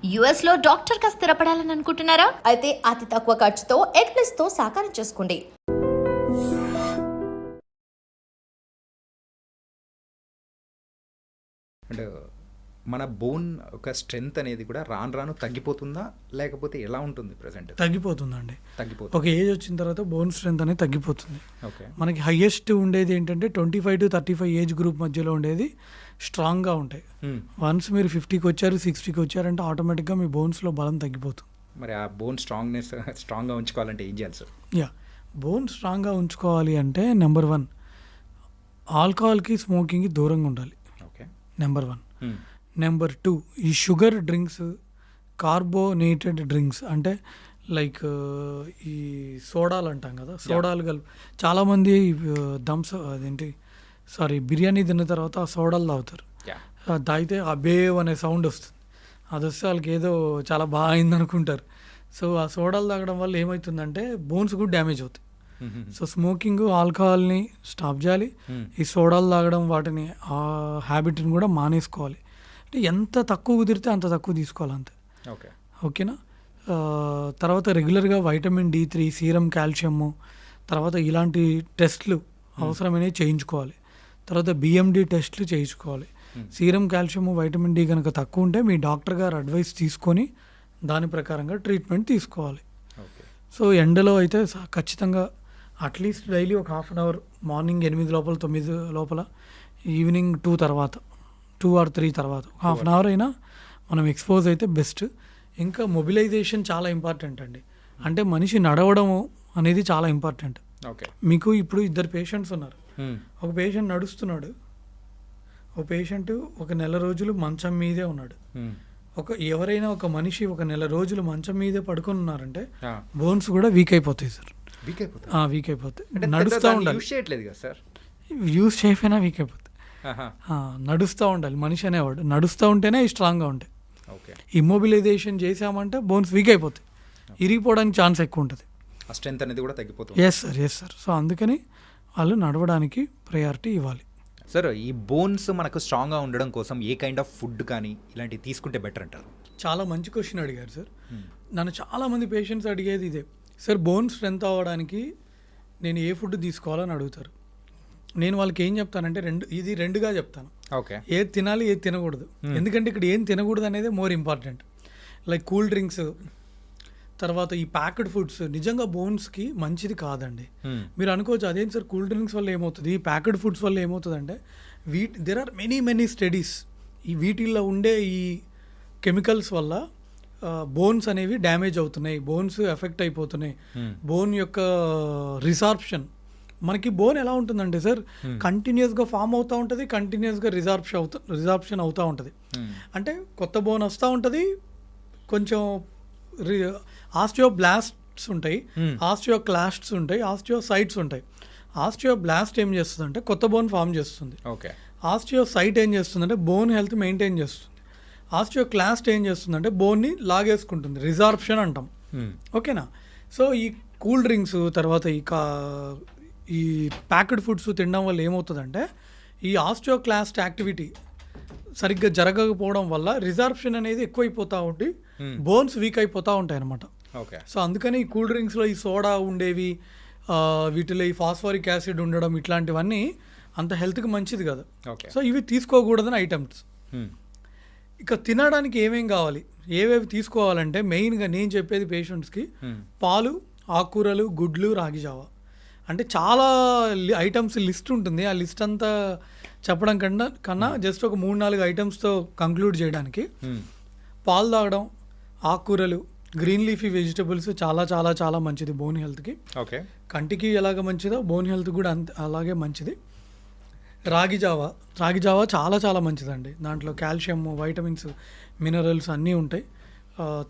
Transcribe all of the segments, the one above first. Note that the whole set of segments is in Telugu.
యుఎస్ లో డాక్టర్ గా స్థిరపడాలని అనుకుంటున్నారా? అయితే అతి తక్కువ ఖర్చుతో ఎగ్ ప్లస్ తో సాకారం చేసుకోండి. అండ్ మన బోన్ ఒక స్ట్రెంగ్త్ అనేది కూడా రాను రాను తగ్గిపోతుందా, లేకపోతే ఎలా ఉంటుంది ప్రజెంట్? తగ్గిపోతుందండి. తగ్గిపోతుంది. ఒక ఏజ్ వచ్చిన తర్వాత బోన్ స్ట్రెంత్ అనేది తగ్గిపోతుంది. ఓకే. మనకి హైయెస్ట్ ఉండేది ఏంటంటే 25 to 35 ఏజ్ గ్రూప్ మధ్యలో ఉండేది స్ట్రాంగ్గా ఉంటాయి. వన్స్ మీరు 50కి వచ్చారు, 60కి వచ్చారంటే ఆటోమేటిక్గా మీ బోన్స్లో బలం తగ్గిపోతుంది. మరి ఆ బోన్ స్ట్రాంగ్గా ఉంచుకోవాలంటే ఏం చేయాలి సార్? బోన్ స్ట్రాంగ్గా ఉంచుకోవాలి అంటే నెంబర్ 1 ఆల్కహాల్కి స్మోకింగ్కి దూరంగా ఉండాలి. ఓకే. నెంబర్ 1. నెంబర్ 2 ఈ షుగర్ డ్రింక్స్, కార్బోనేటెడ్ డ్రింక్స్ అంటే లైక్ ఈ సోడాలు అంటాం కదా, సోడాలు చాలామంది బిర్యానీ తిన్న తర్వాత ఆ సోడాలు తాగుతారు. తాగితే ఆ బేవ్ అనే సౌండ్ వస్తుంది. అది వస్తే వాళ్ళకి ఏదో చాలా బాగా అయింది అనుకుంటారు. సో ఆ సోడాలు తాగడం వల్ల ఏమవుతుందంటే బోన్స్ కూడా డ్యామేజ్ అవుతాయి. సో స్మోకింగ్, ఆల్కహాల్ని స్టాప్ చేయాలి. ఈ సోడాలు తాగడం వాటిని ఆ హ్యాబిట్ని కూడా మానేసుకోవాలి. అంటే ఎంత తక్కువ కుదిరితే అంత తక్కువ తీసుకోవాలి అంతే. ఓకేనా? తర్వాత రెగ్యులర్గా వైటమిన్ D3, సీరం కాల్షియము, తర్వాత ఇలాంటి టెస్ట్లు అవసరమైనవి చేయించుకోవాలి. తర్వాత BMD టెస్ట్లు చేయించుకోవాలి. సీరం కాల్షియము, వైటమిన్ D కనుక తక్కువ ఉంటే మీ డాక్టర్ గారు అడ్వైస్ తీసుకొని దాని ప్రకారంగా ట్రీట్మెంట్ తీసుకోవాలి. సో ఎండలో అయితే ఖచ్చితంగా అట్లీస్ట్ డైలీ ఒక హాఫ్ అన్ అవర్, మార్నింగ్ 8 లోపల 9 లోపల, ఈవినింగ్ 2 తర్వాత, 2 or 3 తర్వాత హాఫ్ అన్ అవర్ అయినా మనం ఎక్స్పోజ్ అయితే బెస్ట్. ఇంకా మొబిలైజేషన్ చాలా ఇంపార్టెంట్ అండి. అంటే మనిషి నడవడము అనేది చాలా ఇంపార్టెంట్. మీకు ఇప్పుడు 2 పేషెంట్స్ ఉన్నారు. ఒక పేషెంట్ నడుస్తున్నాడు, ఒక పేషెంట్ ఒక నెల రోజులు మంచం మీదే ఉన్నాడు. ఎవరైనా ఒక మనిషి ఒక నెల రోజులు మంచం మీదే పడుకొని ఉన్నారంటే బోన్స్ కూడా వీక్ అయిపోతాయి సార్. వీక్ అయిపోతాయి. నడుస్తూ ఉండాలి. యూస్ చేయకపోయినా వీక్ అయిపోతాయి. నడుస్తూ ఉండాలి. మనిషి అనేవాడు నడుస్తూ ఉంటేనే స్ట్రాంగ్గా ఉంటాయి. ఇమ్మొబిలైజేషన్ చేసామంటే బోన్స్ వీక్ అయిపోతాయి, ఇరిగిపోవడానికి ఛాన్స్ ఎక్కువ ఉంటుంది. స్ట్రెంత్ అనేది కూడా తగ్గిపోతుంది. Yes sir. సో అందుకని వాళ్ళు నడవడానికి ప్రయారిటీ ఇవ్వాలి. సార్, ఈ బోన్స్ మనకు స్ట్రాంగ్గా ఉండడం కోసం ఏ కైండ్ ఆఫ్ ఫుడ్ కానీ ఇలాంటివి తీసుకుంటే బెటర్ అంటారు? చాలా మంచి క్వశ్చన్ అడిగారు సార్. నన్ను చాలామంది పేషెంట్స్ అడిగేది ఇదే సార్, బోన్ స్ట్రెంత్ అవ్వడానికి నేను ఏ ఫుడ్ తీసుకోవాలని అడుగుతారు. నేను వాళ్ళకి ఏం చెప్తానంటే ఇది రెండుగా చెప్తాను. ఏది తినాలి, ఏది తినకూడదు. ఎందుకంటే ఇక్కడ ఏం తినకూడదు అనేది more important. Like cool drinks, తర్వాత ఈ ప్యాక్డ్ ఫుడ్స్ నిజంగా బోన్స్కి మంచిది కాదండి. మీరు అనుకోవచ్చు అదేం సార్ కూల్ డ్రింక్స్ వల్ల ఏమవుతుంది, ఈ ప్యాక్డ్ ఫుడ్స్ వల్ల ఏమవుతుంది అంటే దెర్ ఆర్ మెనీ స్టడీస్. ఈ వీటిల్లో ఉండే ఈ కెమికల్స్ వల్ల బోన్స్ అనేవి డ్యామేజ్ అవుతున్నాయి, బోన్స్ ఎఫెక్ట్ అయిపోతున్నాయి. బోన్ యొక్క మనకి బోన్ ఎలా ఉంటుందంటే సార్, కంటిన్యూస్గా ఫామ్ అవుతూ ఉంటుంది, కంటిన్యూస్గా రిజార్ప్షన్ అవుతూ ఉంటుంది. అంటే కొత్త బోన్ వస్తూ ఉంటుంది, కొంచెం ఆస్టియోబ్లాస్ట్స్ ఉంటాయి, ఆస్టియోక్లాస్ట్స్ ఉంటాయి, ఆస్టియోసైట్స్ ఉంటాయి. ఆస్టియోబ్లాస్ట్ ఏం చేస్తుంది అంటే కొత్త బోన్ ఫామ్ చేస్తుంది. ఆస్టియోసైట్ ఏం చేస్తుందంటే బోన్ హెల్త్ మెయింటైన్ చేస్తుంది. ఆస్టియోక్లాస్ట్ ఏం చేస్తుందంటే బోన్ని లాగేసుకుంటుంది, రిజార్ప్షన్ అంటాం. ఓకేనా? సో ఈ కూల్ డ్రింక్స్, తర్వాత ఈ ప్యాక్డ్ ఫుడ్స్ తినడం వల్ల ఏమవుతుందంటే ఈ ఆస్టియోక్లాస్ట్ యాక్టివిటీ సరిగ్గా జరగకపోవడం వల్ల రిజార్ప్షన్ అనేది ఎక్కువైపోతూ ఉండి బోన్స్ వీక్ అయిపోతూ ఉంటాయి అన్నమాట. సో అందుకని ఈ కూల్ డ్రింక్స్లో ఈ సోడా ఉండేవి, వీటిలో ఈ ఫాస్ఫరిక్ యాసిడ్ ఉండడం, ఇట్లాంటివన్నీ అంత హెల్త్కి మంచిది కాదు. సో ఇవి తీసుకోకూడదని ఐటమ్స్. ఇక తినడానికి ఏమేం కావాలి, ఏవేవి తీసుకోవాలంటే మెయిన్గా నేను చెప్పేది పేషెంట్స్కి పాలు, ఆకుకూరలు, గుడ్లు, రాగి జావా. అంటే చాలా ఐటమ్స్ లిస్ట్ ఉంటుంది. ఆ లిస్ట్ అంతా చెప్పడం కన్నా జస్ట్ ఒక 3-4 ఐటమ్స్తో కంక్లూడ్ చేయడానికి పాలు తాగడం, ఆకుకూరలు, గ్రీన్ లీఫీ వెజిటబుల్స్ చాలా చాలా చాలా మంచిది బోన్ హెల్త్కి. కంటికి ఎలాగ మంచిదో బోన్ హెల్త్ కూడా అలాగే మంచిది. రాగి జావా చాలా చాలా మంచిదండి. దాంట్లో కాల్షియం, వైటమిన్స్, మినరల్స్ అన్నీ ఉంటాయి.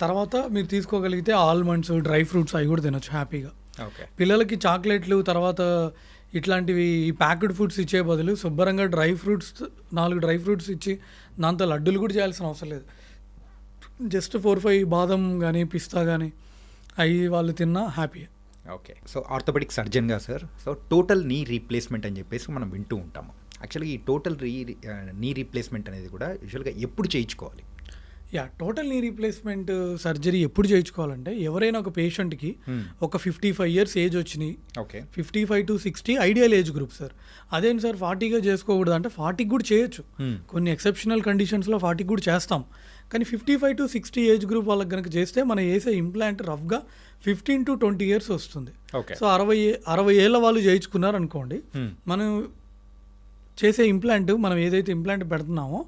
తర్వాత మీరు తీసుకోగలిగితే ఆల్మండ్స్, డ్రై ఫ్రూట్స్ అవి కూడా తినొచ్చు హ్యాపీగా. పిల్లలకి చాక్లెట్లు, తర్వాత ఇట్లాంటివి ఈ ప్యాక్డ్ ఫుడ్స్ ఇచ్చే బదులు శుభ్రంగా 4 డ్రై ఫ్రూట్స్ ఇచ్చి దాంతో లడ్డూలు కూడా చేయాల్సిన అవసరం లేదు. జస్ట్ 4-5 బాదం కానీ, పిస్తా కానీ అవి వాళ్ళు తిన్నా హ్యాపీ. సో ఆర్థోపెడిక్ సర్జన్గా sir, so total knee replacement అని చెప్పేసి మనం వింటూ ఉంటాము. యాక్చువల్గా ఈ టోటల్ నీ రీప్లేస్మెంట్ అనేది కూడా యూజువల్గా ఎప్పుడు చేయించుకోవాలి? టోటల్ నీ రీప్లేస్మెంట్ సర్జరీ ఎప్పుడు చేయించుకోవాలంటే ఎవరైనా ఒక పేషెంట్కి ఒక 55 years ఏజ్ వచ్చినాయి, okay 55 to 60 ideal age group sir. అదేంటి సార్ 40గా చేసుకోకూడదు అంటే 40కి కూడా చేయొచ్చు, కొన్ని ఎక్సెప్షనల్ కండిషన్స్లో 40కి కూడా చేస్తాం. కానీ 55 to 60 ఏజ్ గ్రూప్ వాళ్ళకి కనుక చేస్తే మనం వేసే ఇంప్లాంట్ రఫ్గా 15 to 20 years వస్తుంది. సో 60 ఏళ్ళ వాళ్ళు చేయించుకున్నారు అనుకోండి, మనం చేసే ఇంప్లాంట్ మనం ఏదైతే ఇంప్లాంట్ పెడుతున్నామో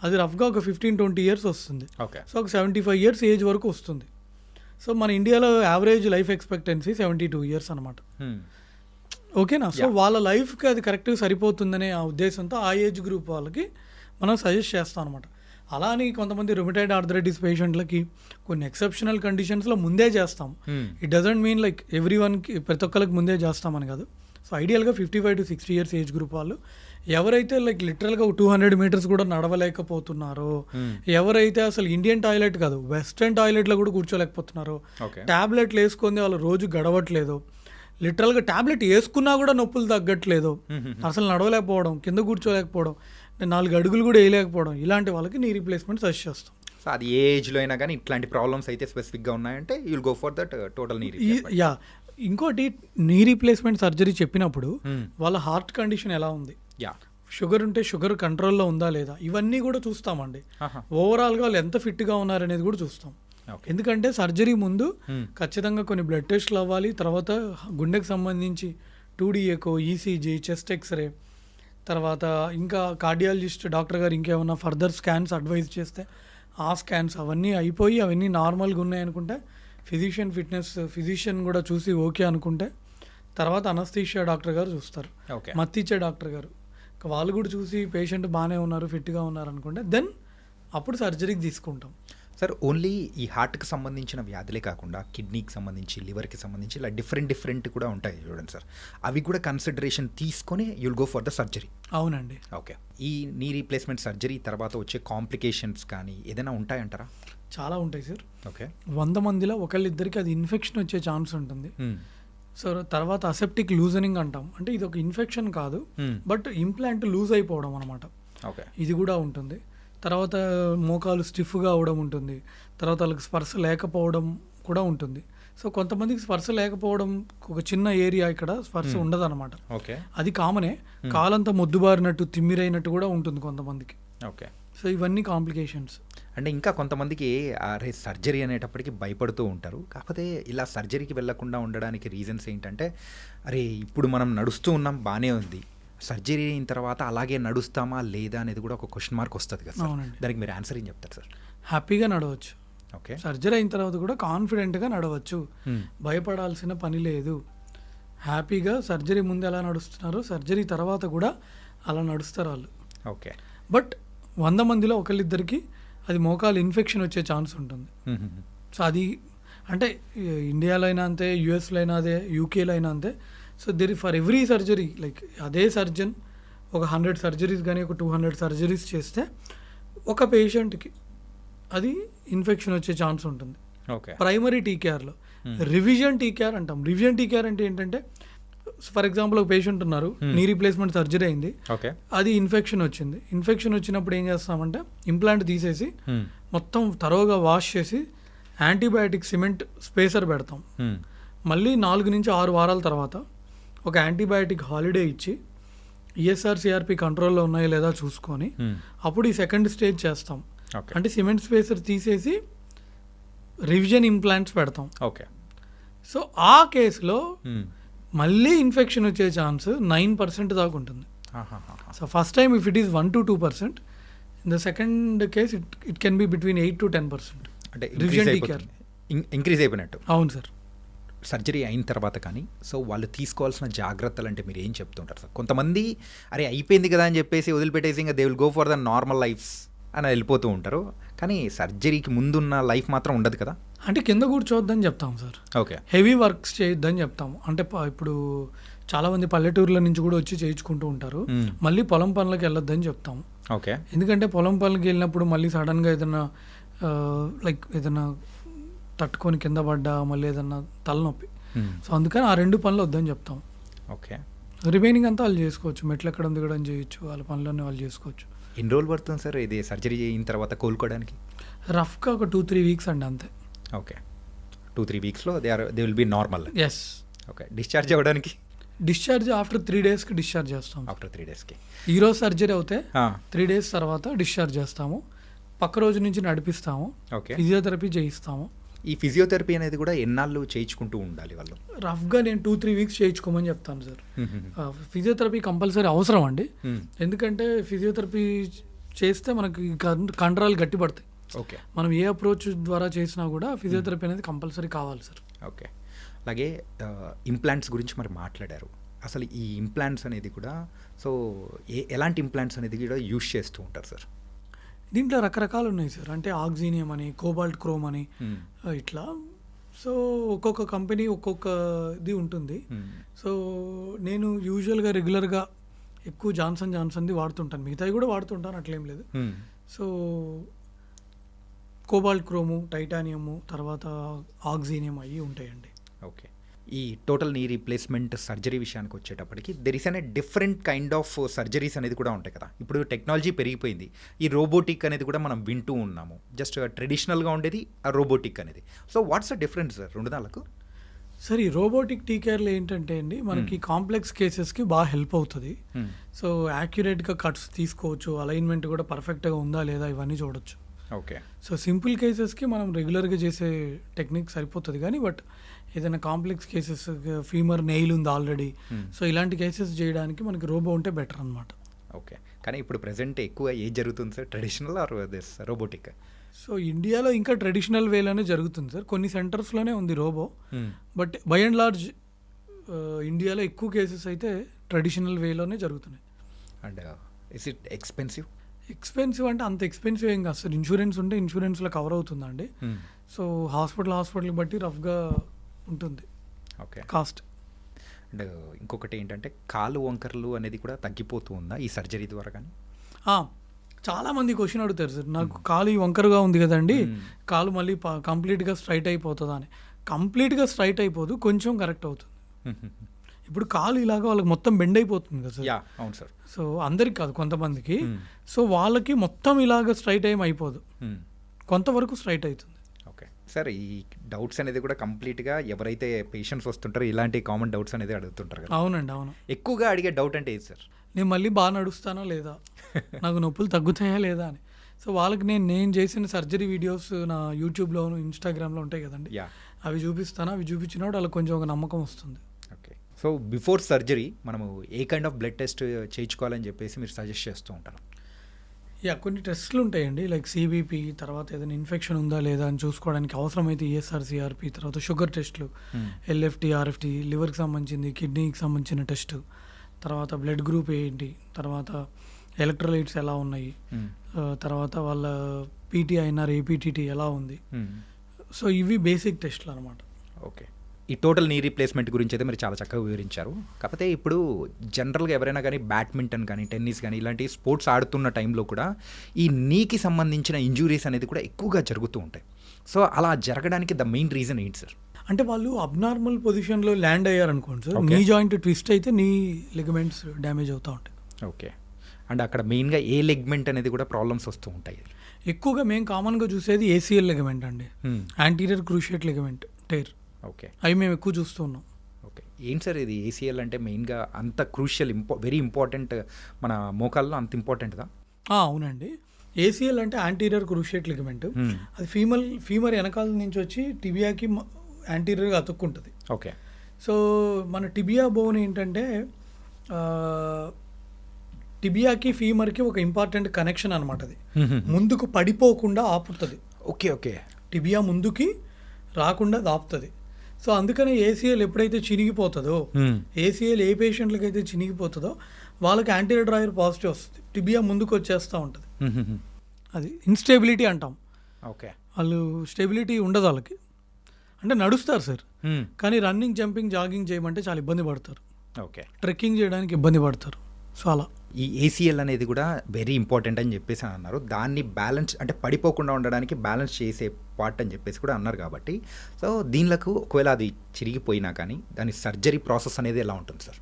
అది రఫ్గా ఒక 15-20 years వస్తుంది. సో ఒక 75 years ఏజ్ వరకు వస్తుంది. సో మన ఇండియాలో యావరేజ్ లైఫ్ ఎక్స్పెక్టెన్సీ 72 years అనమాట. ఓకేనా? సో వాళ్ళ లైఫ్కి అది కరెక్ట్గా సరిపోతుందనే ఆ ఉద్దేశంతో ఆ ఏజ్ గ్రూప్ వాళ్ళకి మనం సజెస్ట్ చేస్తాం అనమాట. అలా అని కొంతమంది రుమటైడ్ ఆర్థరైటిస్ పేషెంట్లకి కొన్ని ఎక్సెప్షనల్ కండిషన్స్లో ముందే చేస్తాం. It doesn't mean like every వన్కి ప్రతి ఒక్కరికి ముందే చేస్తామని కాదు. సో ఐడియల్గా 55 to 60 years ఏజ్ గ్రూప్ వాళ్ళు ఎవరైతే లైక్ లిటరల్గా 200 meters కూడా నడవలేకపోతున్నారో, ఎవరైతే అసలు ఇండియన్ టాయిలెట్ కాదు వెస్ట్రన్ టాయిలెట్లో కూడా కూర్చోలేకపోతున్నారో, ట్యాబ్లెట్లు వేసుకొని వాళ్ళు రోజు గడవట్లేదు, లిటరల్గా ట్యాబ్లెట్ వేసుకున్నా కూడా నొప్పులు తగ్గట్లేదు, అసలు నడవలేకపోవడం, కింద కూర్చోలేకపోవడం, 4 అడుగులు కూడా వేయలేకపోవడం, ఇలాంటి వాళ్ళకి నీ రీప్లేస్మెంట్ సజెస్ట్ చేస్తాం. సో అది ఏ ఏజ్లో అయినా కానీ ఇట్లాంటి ప్రాబ్లమ్స్ అయితే స్పెసిఫిక్గా ఉన్నాయంటే you will go for that total నీ యా. ఇంకోటి నీ రీప్లేస్మెంట్ సర్జరీ చెప్పినప్పుడు వాళ్ళ హార్ట్ కండిషన్ ఎలా ఉంది, షుగర్ ఉంటే షుగర్ కంట్రోల్లో ఉందా లేదా, ఇవన్నీ కూడా చూస్తామండి. ఓవరాల్గా వాళ్ళు ఎంత ఫిట్గా ఉన్నారనేది కూడా చూస్తాం. ఎందుకంటే సర్జరీ ముందు ఖచ్చితంగా కొన్ని బ్లడ్ టెస్ట్లు అవ్వాలి, తర్వాత గుండెకి సంబంధించి 2D echo, ECG, chest x ray, తర్వాత ఇంకా కార్డియాలజిస్ట్ డాక్టర్ గారు ఇంకేమన్నా ఫర్దర్ స్కాన్స్ అడ్వైజ్ చేస్తే ఆ స్కాన్స్ అవన్నీ అయిపోయి అవన్నీ నార్మల్గా ఉన్నాయనుకుంటే ఫిజిషియన్ కూడా చూసి ఓకే అనుకుంటే తర్వాత అనస్థీషియా డాక్టర్ గారు చూస్తారు, మత్తిచ్చే డాక్టర్ గారు, వాళ్ళు కూడా చూసి పేషెంట్ బాగానే ఉన్నారు, ఫిట్గా ఉన్నారు అనుకుంటే దెన్ అప్పుడు సర్జరీకి తీసుకుంటాం. సార్ ఓన్లీ ఈ హార్ట్కి సంబంధించిన వ్యాధులే కాకుండా కిడ్నీకి సంబంధించి, లివర్కి సంబంధించి ఇలా డిఫరెంట్ కూడా ఉంటాయి చూడండి సార్, అవి కూడా కన్సిడరేషన్ తీసుకొని you'll go for the surgery. అవునండి. ఓకే. ఈ నీ రీప్లేస్మెంట్ సర్జరీ తర్వాత వచ్చే కాంప్లికేషన్స్ కానీ ఏదైనా ఉంటాయంటారా? చాలా ఉంటాయి సార్. ఓకే. 100 మందిలో ఒకళ్ళిద్దరికి అది ఇన్ఫెక్షన్ వచ్చే ఛాన్స్ ఉంటుంది. సో తర్వాత అసెప్టిక్ లూజనింగ్ అంటాం, అంటే ఇది ఒక ఇన్ఫెక్షన్ కాదు బట్ ఇంప్లాంట్ లూజ్ అయిపోవడం అనమాట. ఓకే. ఇది కూడా ఉంటుంది. తర్వాత మోకాలు స్టిఫ్గా అవడం ఉంటుంది, తర్వాత వాళ్ళకి స్పర్శ లేకపోవడం కూడా ఉంటుంది. సో కొంతమందికి స్పర్శ లేకపోవడం, ఒక చిన్న ఏరియా ఇక్కడ స్పర్శ ఉండదు అనమాట. ఓకే. అది కామనే. కాలంతా మొద్దుబారినట్టు, తిమ్మిరైనట్టు కూడా ఉంటుంది కొంతమందికి. ఓకే. సో ఇవన్నీ కాంప్లికేషన్స్. అంటే ఇంకా కొంతమందికి అరే సర్జరీ అనేటప్పటికి భయపడుతూ ఉంటారు. కాకపోతే ఇలా సర్జరీకి వెళ్లకుండా ఉండడానికి రీజన్స్ ఏంటంటే, అరే ఇప్పుడు మనం నడుస్తూ ఉన్నాం బాగానే ఉంది, సర్జరీ అయిన తర్వాత అలాగే నడుస్తామా లేదా అనేది కూడా ఒక క్వశ్చన్ మార్క్ వస్తుంది కదా సార్. దానికి మీరు ఆన్సర్ ఏం చెప్తారు సార్? హ్యాపీగా నడవచ్చు. ఓకే. సర్జరీ అయిన తర్వాత కూడా కాన్ఫిడెంట్గా నడవచ్చు, భయపడాల్సిన పని లేదు. హ్యాపీగా సర్జరీ ముందు ఎలా నడుస్తున్నారో సర్జరీ తర్వాత కూడా అలా నడుస్తారు వాళ్ళు. ఓకే. బట్ 100 మందిలో ఒకళ్ళిద్దరికి అది మోకాలు ఇన్ఫెక్షన్ వచ్చే ఛాన్స్ ఉంటుంది. సో అది అంటే ఇండియాలో అయినా అంతే, యూఎస్లో అయినా అదే, యూకేలో అయినా అంతే. So there for every surgery like అదే సర్జన్ ఒక 100 సర్జరీస్ కానీ ఒక 200 సర్జరీస్ చేస్తే ఒక పేషెంట్కి అది ఇన్ఫెక్షన్ వచ్చే ఛాన్స్ ఉంటుంది. ఓకే. ప్రైమరీ టీకేఆర్లో రివిజన్ టీకేఆర్ అంటాం. రివిజన్ టీకేఆర్ అంటే ఏంటంటే, ఫర్ ఎగ్జాంపుల్ ఒక పేషెంట్ ఉన్నారు, నీ రీప్లేస్మెంట్ సర్జరీ అయింది, అది ఇన్ఫెక్షన్ వచ్చింది. ఇన్ఫెక్షన్ వచ్చినప్పుడు ఏం చేస్తామంటే ఇంప్లాంట్ తీసేసి మొత్తం తరోగా వాష్ చేసి యాంటీబయాటిక్ సిమెంట్ స్పేసర్ పెడతాం. మళ్ళీ 4 నుంచి 6 వారాల తర్వాత ఒక యాంటీబయాటిక్ హాలిడే ఇచ్చి ఈఎస్ఆర్ సిఆర్పి కంట్రోల్లో ఉన్నాయో లేదా చూసుకొని అప్పుడు ఈ సెకండ్ స్టేజ్ చేస్తాం. అంటే సిమెంట్ స్పేసర్ తీసేసి రివిజన్ ఇంప్లాంట్స్ పెడతాం. ఓకే. సో ఆ కేసులో మళ్ళీ ఇన్ఫెక్షన్ వచ్చే ఛాన్స్ 9% దాకా ఉంటుంది. So first time if it is 1 to 2%, in the second case it can be between 8 to 10%. అంటే ఇంక్రీజ్ అయిపోయినట్టు. అవును సార్. సర్జరీ అయిన తర్వాత కానీ సో వాళ్ళు తీసుకోవాల్సిన జాగ్రత్తలు అంటే మీరు ఏం చెప్తుంటారు సార్? కొంతమంది అరే అయిపోయింది కదా అని చెప్పేసి వదిలిపెట్టేసి ఇంకా they will go for the normal lives అని వెళ్ళిపోతూ ఉంటారు, కానీ సర్జరీకి ముందున్న లైఫ్ మాత్రం ఉండదు కదా. అంటే కింద కూర్చోవద్దని చెప్తాం సార్. ఓకే. హెవీ వర్క్స్ చేయొద్దని చెప్తాము. అంటే ఇప్పుడు చాలామంది పల్లెటూర్ల నుంచి కూడా వచ్చి చేయించుకుంటూ ఉంటారు, మళ్ళీ పొలం పనులకు వెళ్ళొద్దని చెప్తాము. ఓకే. ఎందుకంటే పొలం పనులకి వెళ్ళినప్పుడు మళ్ళీ సడన్గా ఏదైనా లైక్ ఏదైనా తట్టుకొని కింద పడ్డా, మళ్ళీ ఏదన్నా తలనొప్పి, సో అందుకని ఆ 2 పనులు వద్దని చెప్తాం. ఓకే. రిమైనింగ్ అంతా వాళ్ళు చేసుకోవచ్చు, మెట్లు ఎక్కడం దిగడం చేయొచ్చు, వాళ్ళ పనులన్నీ వాళ్ళు చేసుకోవచ్చు. ఎన్ని రోజులు పడుతుంది సార్ ఇది సర్జరీ అయిన తర్వాత కోలుకోవడానికి? రఫ్గా ఒక 2-3 వీక్స్ అండి అంతే. ఓకే, 2-3 వీక్స్లో they will be normal. Yes. Okay, discharge అవ్వడానికి? డిశ్చార్జ్ ఆఫ్టర్ 3 డేస్కి డిశ్చార్జ్ చేస్తాం. ఆఫ్టర్ 3 డేస్కి ఈరోజు సర్జరీ అవుతే 3 డేస్ తర్వాత డిశ్చార్జ్ చేస్తాము. పక్క రోజు నుంచి నడిపిస్తాము. ఓకే, ఫిజియోథెరపీ చేయిస్తాము. ఈ ఫిజియోథెరపీ అనేది కూడా ఎన్నాళ్ళు చేయించుకుంటూ ఉండాలి వాళ్ళు? రఫ్గా నేను 2-3 వీక్స్ చేయించుకోమని చెప్తాను సార్. ఫిజియోథెరపీ కంపల్సరీ అవసరం అండి. ఎందుకంటే ఫిజియోథెరపీ చేస్తే మనకి కండరాలు గట్టిపడతాయి. ఓకే, మనం ఏ అప్రోచ్ ద్వారా చేసినా కూడా ఫిజియోథెరపీ అనేది కంపల్సరీ కావాలి సార్. ఓకే, అలాగే ఇంప్లాంట్స్ గురించి మరి మాట్లాడారు. అసలు ఈ ఇంప్లాంట్స్ అనేది కూడా సో ఎలాంటి ఇంప్లాంట్స్ అనేది కూడా యూజ్ చేస్తూ ఉంటారు సార్? దీంట్లో రకరకాలు ఉన్నాయి సార్. అంటే ఆక్సినియం అని, కోబాల్ట్ క్రోమ్ అని ఇట్లా. సో ఒక్కొక్క కంపెనీ ఒక్కొక్క ఇది ఉంటుంది. సో నేను యూజువల్గా రెగ్యులర్గా ఎక్కువ జాన్సన్ది వాడుతుంటాను. మిగతావి కూడా వాడుతుంటాను, అట్లేం లేదు. సో కోబాల్ట్ క్రోము, టైటానియము, తర్వాత ఆక్సినియం అవి ఉంటాయండి. ఓకే, ఈ టోటల్ నీ రీప్లేస్మెంట్ సర్జరీ విషయానికి వచ్చేటప్పటికి దెర్ ఇస్ అనే డిఫరెంట్ కైండ్ ఆఫ్ సర్జరీస్ అనేది కూడా ఉంటాయి కదా. ఇప్పుడు టెక్నాలజీ పెరిగిపోయింది, ఈ రోబోటిక్ అనేది కూడా మనం వింటూ ఉన్నాము. జస్ట్ ట్రెడిషనల్గా ఉండేది ఆ రోబోటిక్ అనేది. So what's the difference sir రెండు దానికి? సార్, ఈ రోబోటిక్ టీకేర్లో ఏంటంటే అండి, మనకి కాంప్లెక్స్ కేసెస్కి బాగా హెల్ప్ అవుతుంది. సో యాక్యురేట్గా కట్స్ తీసుకోవచ్చు, అలైన్మెంట్ కూడా పర్ఫెక్ట్గా ఉందా లేదా ఇవన్నీ చూడొచ్చు. ఓకే, సో సింపుల్ కేసెస్కి మనం రెగ్యులర్గా చేసే టెక్నిక్ సరిపోతుంది. కానీ బట్ ఏదైనా కాంప్లెక్స్ కేసెస్, ఫీమర్ నెయిల్ ఉంది ఆల్రెడీ, సో ఇలాంటి కేసెస్ చేయడానికి మనకి రోబో ఉంటే బెటర్ అనమాట. ఓకే, కానీ ఇప్పుడు ప్రెసెంట్ ఎక్కువ ఏది జరుగుతుంది sir, traditional or this robotic? So ఇండియాలో ఇంకా ట్రెడిషనల్ వేలోనే జరుగుతుంది సార్. కొన్ని సెంటర్స్లోనే ఉంది robo, but by and large ఇండియాలో ఎక్కువ కేసెస్ అయితే ట్రెడిషనల్ వేలోనే జరుగుతున్నాయి. And is it expensive? Expensive అంటే అంత ఎక్స్పెన్సివ్ ఏం కాదు సార్. ఇన్సూరెన్స్ ఉంటే ఇన్సూరెన్స్లో కవర్ అవుతుందండి. సో హాస్పిటల్ బట్టి రఫ్గా ఉంటుంది ఓకే కాస్ట్. అండ్ ఇంకొకటి ఏంటంటే కాలు వంకర్లు అనేది కూడా తగ్గిపోతూ ఉందా ఈ సర్జరీ ద్వారా? కానీ చాలామంది క్వశ్చన్ అడుగుతారు సార్, నాకు కాలు ఈ వంకరగా ఉంది కదండి, కాలు మళ్ళీ కంప్లీట్గా స్ట్రైట్ అయిపోతుందా అని. కంప్లీట్గా స్ట్రైట్ అయిపోదు, కొంచెం కరెక్ట్ అవుతుంది. ఇప్పుడు కాలు ఇలాగా వాళ్ళకి మొత్తం బెండ్ అయిపోతుంది కదా సార్. అవును సార్. సో అందరికి కాదు, కొంతమందికి. సో వాళ్ళకి మొత్తం ఇలాగ స్ట్రైట్ అయిపోదు, కొంతవరకు స్ట్రైట్ అవుతుంది. ఓకే సార్, ఈ డౌట్స్ అనేది కూడా కంప్లీట్గా ఎవరైతే పేషెంట్స్ వస్తుంటారో ఇలాంటి కామన్ డౌట్స్ అనేది అడుగుతుంటారు కదా. అవునండి, అవును. ఎక్కువగా అడిగే డౌట్ అంటే ఏది సార్? నేను మళ్ళీ బాగా నడుస్తానా లేదా, నాకు నొప్పులు తగ్గుతాయా లేదా అని. సో వాళ్ళకి నేను చేసిన సర్జరీ వీడియోస్ నా యూట్యూబ్లోను ఇన్స్టాగ్రామ్లో ఉంటాయి కదండి, అవి చూపిస్తాను. అవి చూపించినప్పుడు వాళ్ళకి కొంచెం ఒక నమ్మకం వస్తుంది. ఓకే, సో బిఫోర్ సర్జరీ మనము ఏ కైండ్ ఆఫ్ బ్లడ్ టెస్ట్ చేయించుకోవాలని చెప్పేసి మీరు సజెస్ట్ చేస్తూ ఉంటారు? కొన్ని టెస్ట్లు ఉంటాయండి, లైక్ సిబిపి, తర్వాత ఏదైనా ఇన్ఫెక్షన్ ఉందా లేదా అని చూసుకోవడానికి అవసరమైతే ఈఎస్ఆర్, సిఆర్పి, తర్వాత షుగర్ టెస్ట్లు, ఎల్ఎఫ్టి, ఆర్ఎఫ్టి, లివర్కి సంబంధించింది, కిడ్నీకి సంబంధించిన టెస్ట్, తర్వాత బ్లడ్ గ్రూప్ ఏంటి, తర్వాత ఎలక్ట్రోలైట్స్ ఎలా ఉన్నాయి, తర్వాత వాళ్ళ పీటీఐ అయినారు, ఏపీటీటీ ఎలా ఉంది. సో ఇవి బేసిక్ టెస్ట్లు అనమాట. ఓకే, ఈ టోటల్ నీ రీప్లేస్మెంట్ గురించి అయితే మీరు చాలా చక్కగా వివరించారు. కాకపోతే ఇప్పుడు జనరల్గా ఎవరైనా కానీ బ్యాడ్మింటన్ కానీ టెన్నిస్ కానీ ఇలాంటి స్పోర్ట్స్ ఆడుతున్న టైంలో కూడా ఈ నీకి సంబంధించిన ఇంజురీస్ అనేది కూడా ఎక్కువగా జరుగుతూ ఉంటాయి. సో అలా జరగడానికి ద మెయిన్ రీజన్ ఏంటి సార్? అంటే వాళ్ళు అబ్నార్మల్ పొజిషన్లో ల్యాండ్ అయ్యారనుకోండి సార్, నీ జాయింట్ ట్విస్ట్ అయితే నీ లిగమెంట్స్ డ్యామేజ్ అవుతూ ఉంటాయి. ఓకే, అండ్ అక్కడ మెయిన్గా ఏ లిగమెంట్ అనేది కూడా ప్రాబ్లమ్స్ వస్తూ ఉంటాయి? ఎక్కువగా మేము కామన్గా చూసేది ఏసీఎల్ లిగమెంట్ అండి, anterior cruciate ligament tear. Okay, అవి మేము ఎక్కువ చూస్తూ ఉన్నాం. ఓకే, ఏంటి సార్ ఇది ఏసీఎల్ అంటే మెయిన్గా అంత క్రూషియల్ వెరీ ఇంపార్టెంట్ మన మోకాల్లో అంత ఇంపార్టెంట్దా? అవునండి, ఏసీఎల్ అంటే యాంటీరియర్ క్రూషియేట్ లిగమెంట్. అది ఫీమర్ వెనకాల నుంచి వచ్చి టిబియాకి యాంటీరియర్గా అతుక్కుంటుంది. ఓకే, సో మన టిబియా బోన్ ఏంటంటే టిబియాకి ఫీమర్కి ఒక ఇంపార్టెంట్ కనెక్షన్ అనమాట. అది ముందుకు పడిపోకుండా ఆపుతుంది. ఓకే ఓకే, టిబియా ముందుకి రాకుండా ఆపుతుంది. సో అందుకనే ఏసీఎల్ ఎప్పుడైతే చినిగిపోతుందో, ఏసీఎల్ ఏ పేషెంట్లకి అయితే చినిగిపోతుందో వాళ్ళకి యాంటీరియర్ డ్రాయర్ పాజిటివ్ వస్తుంది, టిబియా ముందుకు వచ్చేస్తూ ఉంటుంది. అది ఇన్స్టెబిలిటీ అంటాం. ఓకే, వాళ్ళు స్టెబిలిటీ ఉండదు వాళ్ళకి. అంటే నడుస్తారు సార్, కానీ రన్నింగ్, జంపింగ్, జాగింగ్ చేయమంటే చాలా ఇబ్బంది పడతారు. ఓకే, ట్రెక్కింగ్ చేయడానికి ఇబ్బంది పడతారు. సో అలా ఈ ఏసీఎల్ అనేది కూడా వెరీ ఇంపార్టెంట్ అని చెప్పేసి అన్నారు. దాన్ని బ్యాలెన్స్ అంటే పడిపోకుండా ఉండడానికి బ్యాలెన్స్ చేసే పార్ట్ అని చెప్పేసి కూడా అన్నారు. కాబట్టి సో దీనిలకు ఒకవేళ అది చిరిగిపోయినా కానీ దాని సర్జరీ ప్రాసెస్ అనేది ఎలా ఉంటుంది సార్?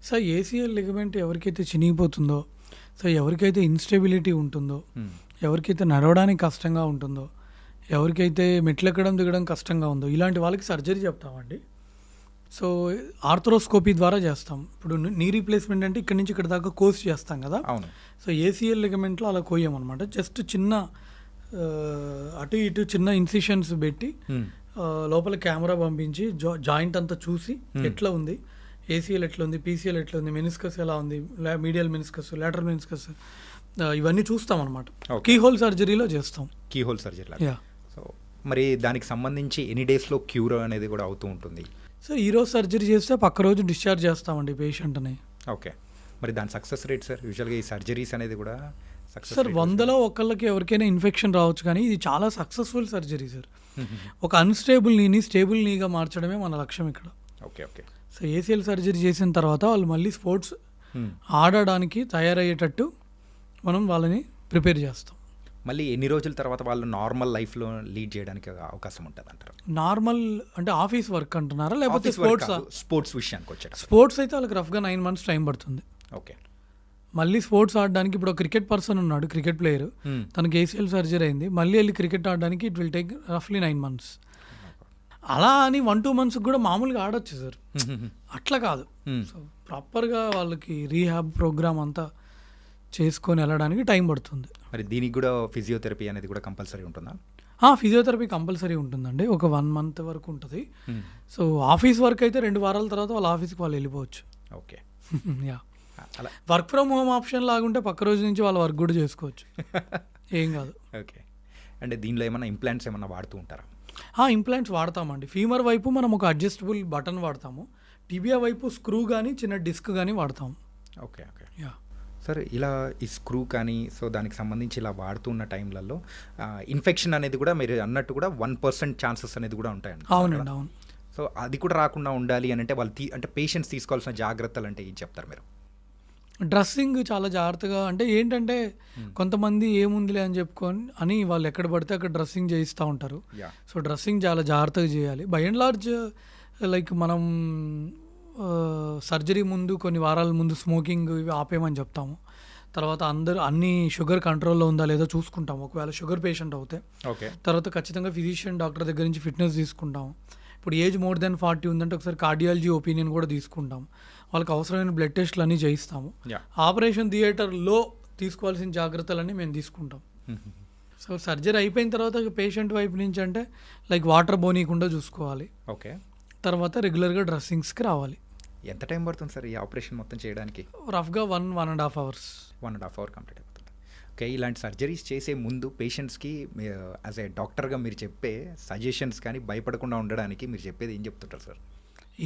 సార్ ఏసీఎల్ లిగమెంట్ ఎవరికైతే చినిగిపోతుందో, సో ఎవరికైతే ఇన్స్టెబిలిటీ ఉంటుందో, ఎవరికైతే నడవడానికి కష్టంగా ఉంటుందో, ఎవరికైతే మెట్లెక్కడం దిగడం కష్టంగా ఉందో ఇలాంటి వాళ్ళకి సర్జరీ చెప్తామండి. సో ఆర్థ్రోస్కోపీ ద్వారా చేస్తాం. ఇప్పుడు నీ రీప్లేస్మెంట్ అంటే ఇక్కడ నుంచి ఇక్కడ దాకా కోర్స్ చేస్తాం కదా. అవును. సో ఏసీఎల్ లిగమెంట్లో అలా కోయమన్నమాట. జస్ట్ చిన్న అటు ఇటు చిన్న ఇన్సిషన్స్ పెట్టి లోపల కెమెరా పంపించి జాయింట్ అంతా చూసి ఎట్లా ఉంది, ఏసీఎల్ ఎట్లా ఉంది, పీసీఎల్ ఎట్లా ఉంది, మెనిస్కస్ ఎలా ఉంది, మీడియల్ మెనిస్కస్, లాటరల్ మెనిస్కస్, ఇవన్నీ చూస్తాం అనమాట. కీ హోల్ సర్జరీలో చేస్తాం. Keyhole surgery. Yeah. So మరి దానికి సంబంధించి ఎనీ డేస్లో క్యూర్ అనేది కూడా అవుతూ ఉంటుంది? సో ఈరోజు సర్జరీ చేస్తే పక్క రోజు డిశ్చార్జ్ చేస్తామండి పేషెంట్ని. ఓకే. మరి దాని సక్సెస్ రేట్ సార్ యూజువల్గా ఈ సర్జరీస్ అనేది కూడా సార్ 100లో ఒకళ్ళకి ఎవరికైనా ఇన్ఫెక్షన్ రావచ్చు, కానీ ఇది చాలా సక్సెస్ఫుల్ సర్జరీ సార్. ఒక అన్స్టేబుల్ నీని స్టేబుల్ నీగా మార్చడమే మన లక్ష్యం ఇక్కడ. Okay okay. So ACL surgery చేసిన తర్వాత వాళ్ళు మళ్ళీ స్పోర్ట్స్ ఆడడానికి తయారయ్యేటట్టు మనం వాళ్ళని ప్రిపేర్ చేస్తాం. మళ్ళీ ఎన్ని రోజుల తర్వాత వాళ్ళు నార్మల్ లైఫ్లో లీడ్ చేయడానికి అవకాశం ఉంటుంది అంటారు? నార్మల్ అంటే ఆఫీస్ వర్క్ అంటున్నారా లేకపోతే స్పోర్ట్స్ విషయానికి వచ్చారు? స్పోర్ట్స్ అయితే వాళ్ళకి రఫ్గా 9 months టైం పడుతుంది. ఓకే. మళ్ళీ స్పోర్ట్స్ ఆడడానికి ఇప్పుడు క్రికెట్ పర్సన్ ఉన్నాడు, క్రికెట్ ప్లేయర్, తనకి ఏసీఎల్ సర్జరీ అయింది, మళ్ళీ వెళ్ళి క్రికెట్ ఆడడానికి ఇట్ విల్ టేక్ రఫ్లీ 9 months. అలా అని 1-2 months కూడా మామూలుగా ఆడొచ్చు సార్, అట్లా కాదు. సో ప్రాపర్గా వాళ్ళకి రీహాబ్ ప్రోగ్రామ్ అంతా చేసుకొని వెళ్ళడానికి టైం పడుతుంది. మరి దీనికి కూడా ఫిజియోథెరపీ అనేది కూడా కంపల్సరీ ఉంటుందా? ఫిజియోథెరపీ కంపల్సరీ ఉంటుందండి, ఒక 1 month వరకు ఉంటుంది. సో ఆఫీస్ వర్క్ అయితే 2 వారాల తర్వాత వాళ్ళ ఆఫీస్కి వాళ్ళు వెళ్ళిపోవచ్చు. Okay. Yeah. Work from home option లాగుంటే పక్క రోజు నుంచి వాళ్ళ వర్క్ కూడా చేసుకోవచ్చు, ఏం కాదు. ఓకే. అంటే దీనిలో ఏమైనా ఇంప్లాంట్స్ ఏమైనా వాడుతూ ఉంటారా? ఇంప్లాంట్స్ వాడతామండి. ఫీమర్ వైపు మనం ఒక అడ్జస్టబుల్ బటన్ వాడతాము, టిబియా వైపు స్క్రూ కానీ చిన్న డిస్క్ కానీ వాడతాము. Okay okay. యా. సార్ ఇలా ఈ స్క్రూ కానీ సో దానికి సంబంధించి ఇలా వాడుతున్న టైంలలో ఇన్ఫెక్షన్ అనేది కూడా మీరు అన్నట్టు కూడా 1% ఛాన్సెస్ అనేది కూడా ఉంటాయండి. అవునండి, అవును. సో అది కూడా రాకుండా ఉండాలి అని అంటే వాళ్ళు అంటే పేషెంట్స్ తీసుకోవాల్సిన జాగ్రత్తలు అంటే ఏం చెప్తారు మీరు? డ్రెస్సింగ్ చాలా జాగ్రత్తగా, అంటే ఏంటంటే కొంతమంది ఏముందిలే అని చెప్పుకొని అని వాళ్ళు ఎక్కడ పడితే అక్కడ డ్రెస్సింగ్ చేయిస్తూ ఉంటారు. సో డ్రెస్సింగ్ చాలా జాగ్రత్తగా చేయాలి. బై అండ్ లార్జ్ లైక్ మనం సర్జరీ ముందు కొన్ని వారాల ముందు స్మోకింగ్ ఇవి ఆపేయమని చెప్తాము. తర్వాత అన్ని షుగర్ కంట్రోల్లో ఉందా లేదో చూసుకుంటాము, ఒకవేళ షుగర్ పేషెంట్ అవుతే. ఓకే. తర్వాత ఖచ్చితంగా ఫిజిషియన్ డాక్టర్ దగ్గర నుంచి ఫిట్నెస్ తీసుకుంటాము. ఇప్పుడు ఏజ్ మోర్ దెన్ 40 ఉందంటే ఒకసారి కార్డియాలజీ ఒపీనియన్ కూడా తీసుకుంటాం. వాళ్ళకి అవసరమైన బ్లడ్ టెస్ట్లు అన్నీ చేయిస్తాము. ఆపరేషన్ థియేటర్లో తీసుకోవాల్సిన జాగ్రత్తలన్నీ మేము తీసుకుంటాం. సో సర్జరీ అయిపోయిన తర్వాత పేషెంట్ వైపు నుంచి అంటే లైక్ వాటర్ పోనీయకుండా చూసుకోవాలి. ఓకే. తర్వాత రెగ్యులర్గా డ్రెస్సింగ్స్కి రావాలి. ఎంత టైం పడుతుంది సార్ ఈ ఆపరేషన్ మొత్తం చేయడానికి? రఫ్గా 1.5 hours. 1.5 hour కంప్లీట్ అవుతుంది. ఓకే. ఇలాంటి సర్జరీస్ చేసే ముందు పేషెంట్స్కి యాజ్ ఏ డాక్టర్గా మీరు చెప్పే సజెషన్స్ కానీ భయపడకుండా ఉండడానికి మీరు చెప్పేది ఏం చెప్తుంటారు సార్?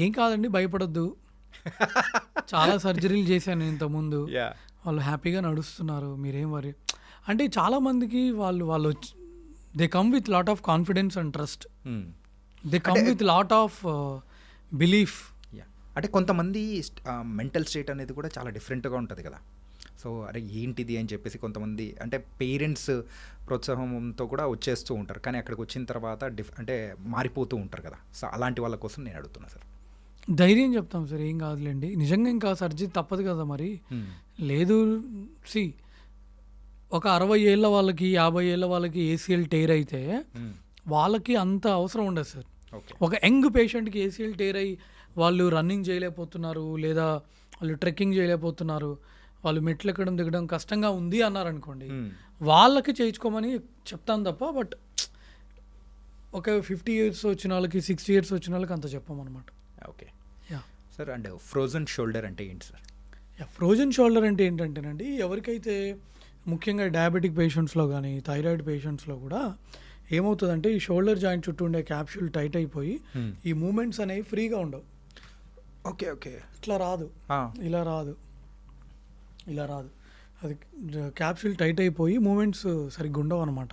ఏం కాదండి, భయపడొద్దు. చాలా సర్జరీలు చేశాను ఇంతకుముందు, వాళ్ళు హ్యాపీగా నడుస్తున్నారు, మీరేం వరీ. అంటే చాలామందికి వాళ్ళు they come with lot of confidence and trust, they come with lot of belief. అంటే కొంతమంది మెంటల్ స్టేట్ అనేది కూడా చాలా డిఫరెంట్గా ఉంటుంది కదా. సో అరే ఏంటిది అని చెప్పేసి కొంతమంది అంటే పేరెంట్స్ ప్రోత్సాహంతో కూడా వచ్చేస్తూ ఉంటారు, కానీ అక్కడికి వచ్చిన తర్వాత అంటే మారిపోతూ ఉంటారు కదా. సో అలాంటి వాళ్ళ కోసం నేను అడుగుతున్నా సార్. ధైర్యం చెప్తాం సార్, ఏం కాదులేండి. నిజంగా ఇంకా సర్జరీ తప్పదు కదా మరి. లేదు ఒక 60 ఏళ్ళ వాళ్ళకి 50 ఏళ్ళ వాళ్ళకి ఏసీఎల్ టేర్ అయితే వాళ్ళకి అంత అవసరం ఉండదు సార్. ఒక యంగ్ పేషెంట్కి ఏసీఎల్ టేర్ అయ్యి వాళ్ళు రన్నింగ్ చేయలేకపోతున్నారు, లేదా వాళ్ళు ట్రెక్కింగ్ చేయలేకపోతున్నారు, వాళ్ళు మెట్లు ఎక్కడం దిగడం కష్టంగా ఉంది అన్నారనుకోండి, వాళ్ళకి చేయించుకోమని చెప్తాను తప్ప. బట్ ఒక 50 years వచ్చిన వాళ్ళకి 60 years వచ్చిన వాళ్ళకి అంత చెప్పమన్నమాట. Okay. Yeah sir. And frozen shoulder అంటే ఏంటి సార్? ఫ్రోజన్ షోల్డర్ అంటే ఏంటంటేనండి, ఎవరికైతే ముఖ్యంగా డయాబెటిక్ పేషెంట్స్లో కానీ థైరాయిడ్ పేషెంట్స్లో కూడా ఏమవుతుందంటే ఈ షోల్డర్ జాయింట్ చుట్టూ ఉండే క్యాప్సూల్ టైట్ అయిపోయి ఈ మూమెంట్స్ అనేవి ఫ్రీగా ఉండవు. Okay okay. ఇట్లా రాదు, ఇలా రాదు, ఇలా రాదు, అది క్యాప్సూల్ టైట్ అయిపోయి మూమెంట్స్ సరిగ్గా ఉండవు అనమాట.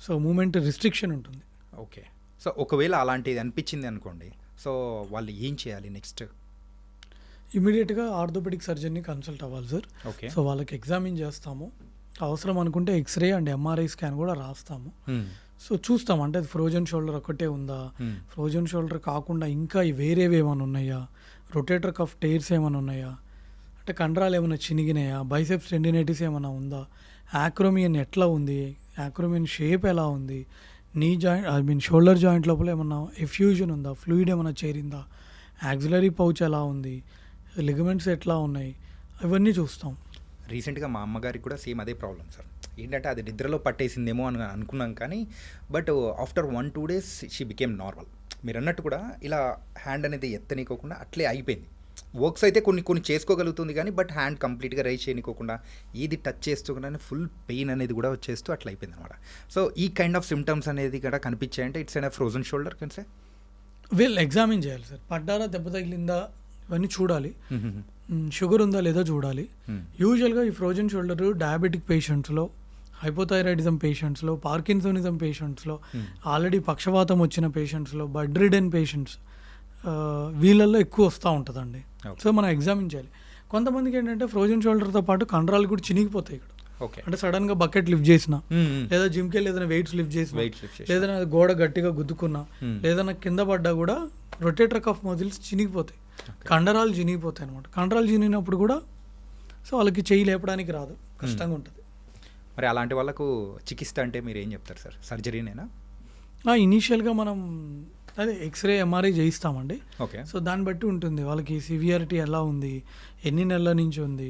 సో మూమెంట్ రిస్ట్రిక్షన్ ఉంటుంది. ఓకే. సో ఒకవేళ అలాంటిది అనిపించింది అనుకోండి, సో వాళ్ళు ఏం చేయాలి నెక్స్ట్? ఇమీడియట్గా ఆర్థోపెడిక్ సర్జన్ని కన్సల్ట్ అవ్వాలి సార్. ఓకే. సో వాళ్ళకి ఎగ్జామిన్ చేస్తాము, అవసరం అనుకుంటే ఎక్స్రే అండ్ ఎంఆర్ఐ స్కాన్ కూడా రాస్తాము. సో చూస్తాం అంటే అది ఫ్రోజన్ షోల్డర్ ఒకటే ఉందా, ఫ్రోజన్ షోల్డర్ కాకుండా ఇంకా వేరేవి ఏమైనా ఉన్నాయా, రొటేటర్ కఫ్ టైర్స్ ఏమైనా ఉన్నాయా, అంటే కండరాలు ఏమైనా చినిగినాయా, బైసెప్స్ టెండినైటిస్ ఏమైనా ఉందా, యాక్రోమియన్ ఎట్లా ఉంది, యాక్రోమియన్ షేప్ ఎలా ఉంది, నీ జాయింట్ షోల్డర్ జాయింట్ లోపల ఏమన్నా ఎఫ్యూజన్ ఉందా, ఫ్లూయిడ్ ఏమైనా చేరిందా, యాక్సిలరీ పౌచ్ ఎలా ఉంది, లిగమెంట్స్ ఎట్లా ఉన్నాయి, ఇవన్నీ చూస్తాం. రీసెంట్గా మా అమ్మగారికి కూడా సేమ్ అదే ప్రాబ్లం సార్. ఏంటంటే అది నిద్రలో పట్టేసిందేమో అని అనుకున్నాం, కానీ but after 1-2 days she became normal. మీరు అన్నట్టు కూడా ఇలా హ్యాండ్ అనేది ఎత్తనీకోకుండా అట్లే అయిపోయింది. వర్క్స్ అయితే కొన్ని చేసుకోగలుగుతుంది, కానీ బట్ హ్యాండ్ కంప్లీట్గా రైజ్ చేయనికోకుండా ఏది టచ్ చేస్తూనే ఫుల్ పెయిన్ అనేది కూడా వచ్చేస్తూ అట్లా అయిపోయింది అనమాట. సో ఈ కైండ్ ఆఫ్ సిమ్టమ్స్ అనేది కూడా కనిపించాయంటే it's an frozen shoulder can say. వీళ్ళు ఎగ్జామిన్ చేయాలి సార్, పడ్డారా, దెబ్బ తగిలిందా, ఇవన్నీ చూడాలి. షుగర్ ఉందా లేదా చూడాలి. యూజువల్గా ఈ ఫ్రోజన్ షోల్డర్ డయాబెటిక్ పేషెంట్స్లో, హైపోథైరాయిడిజం పేషెంట్స్లో, పార్కిన్సోనిజం పేషెంట్స్లో, ఆల్రెడీ పక్షవాతం వచ్చిన పేషెంట్స్లో, బెడ్ రిడెన్ పేషెంట్స్, వీళ్ళల్లో ఎక్కువ వస్తూ ఉంటుందండి. సో మనం ఎగ్జామిన్ చేయాలి. కొంతమందికి ఏంటంటే ఫ్రోజన్ షోల్డర్తో పాటు కండరాలు కూడా చినిగిపోతాయి ఇక్కడ. అంటే సడన్గా బకెట్ లిఫ్ట్ చేసిన, లేదా జిమ్కి వెళ్ళి ఏదైనా వెయిట్స్ లిఫ్ట్ చేసిన, లేదైనా గోడ గట్టిగా గుద్దుకున్నా, లేదన్నా కింద పడ్డా కూడా రొటేటర్ కఫ్ మజిల్స్ చినిగిపోతాయి, కండరాలు చినిగిపోతాయి అనమాట. కండరాలు చినిగినప్పుడు కూడా సో వాళ్ళకి చెయ్యి లేపడానికి రాదు, కష్టంగా ఉంటుంది. మరి అలాంటి వాళ్ళకు చికిత్స అంటే మీరు ఏం చెప్తారు సార్? సర్జరీనేనా? ఇనీషియల్గా మనం అదే ఎక్స్రే, ఎంఆర్ఐ చేయిస్తామండి. ఓకే. సో దాన్ని బట్టి ఉంటుంది వాళ్ళకి సివియారిటీ ఎలా ఉంది, ఎన్ని నెలల నుంచి ఉంది,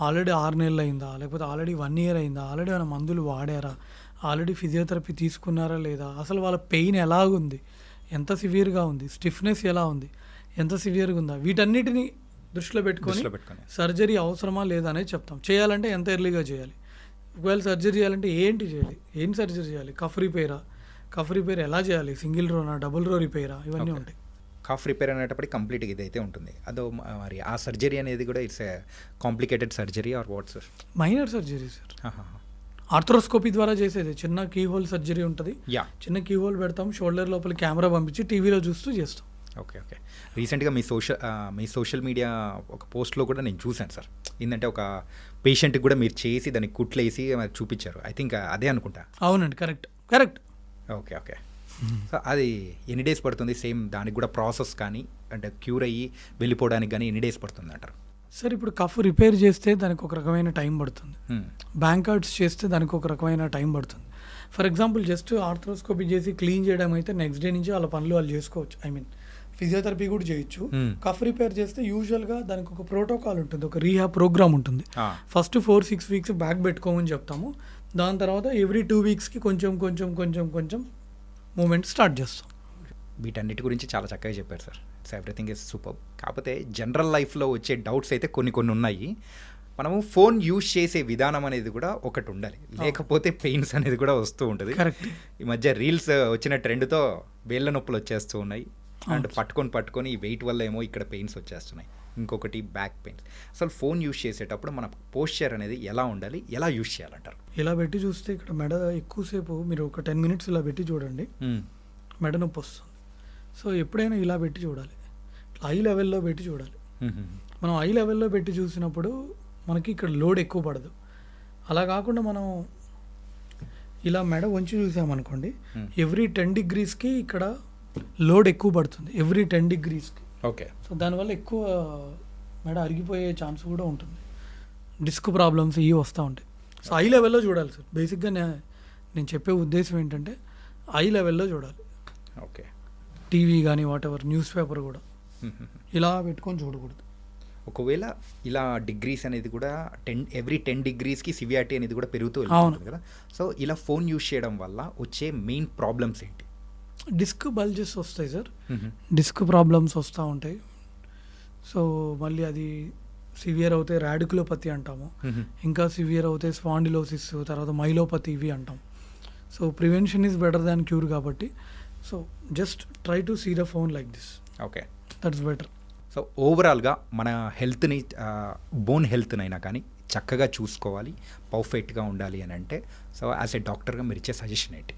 ఆల్రెడీ 6 నెలలు అయిందా, లేకపోతే ఆల్రెడీ 1 year అయిందా, ఆల్రెడీ ఏమైనా మందులు వాడారా, ఆల్రెడీ ఫిజియోథెరపీ తీసుకున్నారా లేదా, అసలు వాళ్ళ పెయిన్ ఎలాగుంది, ఎంత సివియర్గా ఉంది, స్టిఫ్నెస్ ఎలా ఉంది, ఎంత సివియర్గా ఉందా, వీటన్నిటిని దృష్టిలో పెట్టుకొని సర్జరీ అవసరమా లేదా అనేది చెప్తాం. చేయాలంటే ఎంత ఎర్లీగా చేయాలి, ఒకవేళ సర్జరీ చేయాలంటే ఏంటి చేయాలి, ఏం సర్జరీ చేయాలి, కఫ్ రిపేర్ ఎలా చేయాలి, సింగిల్ రోనా, డబుల్ రో రిపేరా, ఇవన్నీ ఉంటాయి. కఫ్ రిపేర్ అనేటప్పటికి కంప్లీట్గా ఇదైతే ఉంటుంది. అదో మరి ఆ సర్జరీ అనేది కూడా it's a complicated surgery or what sir? Minor surgery sir, arthroscopy ద్వారా చేసేది. చిన్న కీ హోల్ సర్జరీ ఉంటుంది, చిన్న కీ హోల్ పెడతాం, షోల్డర్ లోపల కెమెరా పంపించి టీవీలో చూస్తూ చేస్తాం. ఓకే. రీసెంట్గా మీ సోషల్ మీడియా ఒక పోస్ట్లో కూడా నేను చూశాను సార్. ఏంటంటే ఒక పేషెంట్కి కూడా మీరు చేసి దానికి కుట్లేసి చూపించారు. ఐ థింక్ అదే అనుకుంటా. అవునండి, కరెక్ట్. ఓకే. సో అది ఎన్ని డేస్ పడుతుంది? సేమ్ దానికి కూడా ప్రాసెస్ కానీ అంటే క్యూర్ అయ్యి వెళ్ళిపోవడానికి కానీ ఎన్ని డేస్ పడుతుంది అంటారు? సార్ ఇప్పుడు కఫ్ రిపేర్ చేస్తే దానికి ఒక రకమైన టైం పడుతుంది, బ్యాంకర్స్ చేస్తే దానికి ఒక రకమైన టైం పడుతుంది. ఫర్ ఎగ్జాంపుల్ జస్ట్ ఆర్థ్రోస్కోపీ చేసి క్లీన్ చేయడం అయితే నెక్స్ట్ డే నుంచి వాళ్ళ పనులు వాళ్ళు చేసుకోవచ్చు. ఐ మీన్ ఫిజియోథెరపీ కూడా చేయొచ్చు. కఫ్ రిపేర్ చేస్తే యూజువల్గా దానికి ఒక ప్రోటోకాల్ ఉంటుంది, ఒక రీహాబ్ ప్రోగ్రామ్ ఉంటుంది. ఫస్ట్ 4-6 weeks బ్యాక్ పెట్టుకోమని చెప్తాము. దాని తర్వాత ఎవ్రీ 2 weeksకి కొంచెం మూమెంట్ స్టార్ట్ చేస్తాం. వీటన్నిటి గురించి చాలా చక్కగా చెప్పారు sir. It's everything is super. కాకపోతే జనరల్ లైఫ్లో వచ్చే డౌట్స్ అయితే కొన్ని ఉన్నాయి. మనము ఫోన్ యూజ్ చేసే విధానం అనేది కూడా ఒకటి ఉండాలి, లేకపోతే పెయిన్స్ అనేది కూడా వస్తూ ఉంటుంది. ఈ మధ్య రీల్స్ వచ్చిన ట్రెండ్తో వేళ్ళ నొప్పులు వచ్చేస్తూ ఉన్నాయి, అండ్ పట్టుకొని ఈ వెయిట్ వల్ల ఏమో ఇక్కడ పెయిన్స్ వచ్చేస్తున్నాయి. ఇంకొకటి బ్యాక్ పెయిన్స్. అసలు ఫోన్ యూజ్ చేసేటప్పుడు మన పోస్చర్ అనేది ఎలా ఉండాలి, ఎలా యూజ్ చేయాలంటారు? ఇలా పెట్టి చూస్తే ఇక్కడ మెడ ఎక్కువసేపు మీరు ఒక 10 minutes ఇలా పెట్టి చూడండి, మెడ నొప్పి వస్తుంది. సో ఎప్పుడైనా ఇలా పెట్టి చూడాలి, ఐ లెవెల్లో పెట్టి చూడాలి. మనం ఐ లెవెల్లో పెట్టి చూసినప్పుడు మనకి ఇక్కడ లోడ్ ఎక్కువ పడదు. అలా కాకుండా మనం ఇలా మెడ వంచి చూసామనుకోండి, ఎవ్రీ 10 degreesకి ఇక్కడ లోడ్ ఎక్కువ పడుతుంది, ఎవ్రీ 10 degreesకి. ఓకే. సో దానివల్ల ఎక్కువ మెడ అరిగిపోయే ఛాన్స్ కూడా ఉంటుంది, డిస్క్ ప్రాబ్లమ్స్ ఇవి వస్తూ ఉంటాయి. సో ఐ లెవెల్లో చూడాలి సార్. బేసిక్గా నేను చెప్పే ఉద్దేశం ఏంటంటే ఐ లెవెల్లో చూడాలి. ఓకే. టీవీ కానీ వాటెవర్, న్యూస్ పేపర్ కూడా ఇలా పెట్టుకొని చూడకూడదు. ఒకవేళ ఇలా డిగ్రీస్ అనేది కూడా ఎవ్రీ 10 degreesకి సివియారిటీ అనేది కూడా పెరుగుతూ ఉంటుంది కదా. సో ఇలా ఫోన్ యూజ్ చేయడం వల్ల వచ్చే మెయిన్ ప్రాబ్లమ్స్ ఏంటి? డిస్క్ బల్జెస్ వస్తాయి సార్, డిస్క్ ప్రాబ్లమ్స్ వస్తూ ఉంటాయి. సో మళ్ళీ అది సివియర్ అవుతే రాడికులోపతి అంటాము, ఇంకా సివియర్ అవుతే స్పాండిలోసిస్, తర్వాత మైలోపతి ఇవి అంటాం. So prevention is better than cure కాబట్టి so just try to see the phone like this. Okay, that's better. So ఓవరాల్గా మన హెల్త్ని, బోన్ హెల్త్నైనా కానీ చక్కగా చూసుకోవాలి, పర్ఫెక్ట్గా ఉండాలి అని అంటే సో యాజ్ ఏ డాక్టర్గా మీరు ఇచ్చే సజెషన్ ఏంటి?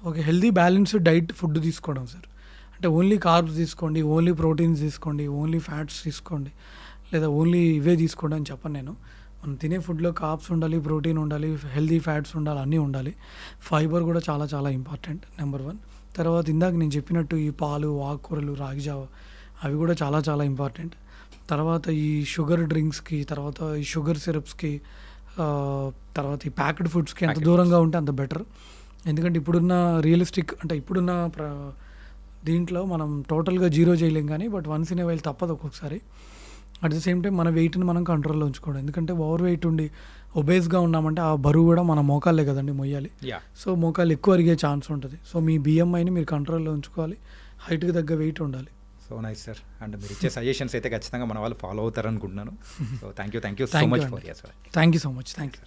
ఒక హెల్దీ బ్యాలెన్స్డ్ డైట్ ఫుడ్ తీసుకోవడం సార్. అంటే ఓన్లీ కార్బ్స్ తీసుకోండి, ఓన్లీ ప్రోటీన్స్ తీసుకోండి, ఓన్లీ ఫ్యాట్స్ తీసుకోండి, లేదా ఓన్లీ ఇవే తీసుకోండి అని చెప్పను నేను. మనం తినే ఫుడ్లో కార్బ్స్ ఉండాలి, ప్రోటీన్ ఉండాలి, హెల్దీ ఫ్యాట్స్ ఉండాలి, అన్నీ ఉండాలి. ఫైబర్ కూడా చాలా చాలా ఇంపార్టెంట్, నెంబర్ 1. తర్వాత ఇందాక నేను చెప్పినట్టు ఈ పాలు, ఆకుకూరలు, రాగి జావ అవి కూడా చాలా చాలా ఇంపార్టెంట్. తర్వాత ఈ షుగర్ డ్రింక్స్కి, తర్వాత ఈ షుగర్ సిరప్స్కి, తర్వాత ఈ ప్యాక్డ్ ఫుడ్స్కి ఎంత దూరంగా ఉంటే అంత బెటర్. ఎందుకంటే ఇప్పుడున్న రియలిస్టిక్ అంటే ఇప్పుడున్న దీంట్లో మనం టోటల్గా జీరో చేయలేం, కానీ but once in a while తప్పదు ఒక్కొక్కసారి. అట్ ద సేమ్ టైం మన వెయిట్ని మనం కంట్రోల్లో ఉంచుకోవడం. ఎందుకంటే ఓవర్ వెయిట్ ఉండి ఒబేస్గా ఉన్నామంటే ఆ బరువు కూడా మన మోకాళ్ళే కదండి మొయ్యాలి. సో మోకాళ్ళు ఎక్కువ అరిగే ఛాన్స్ ఉంటుంది. సో మీ బిఎంఐని మీరు కంట్రోల్లో ఉంచుకోవాలి, హైట్కి తగ్గ వెయిట్ ఉండాలి. So nice sir. అండ్ మీరు ఇచ్చే సజెషన్స్ అయితే ఖచ్చితంగా మన వాళ్ళు ఫాలో అవుతారు అనుకుంటున్నాను. So thank you so much for yes sir. Thank you so much. Thank you.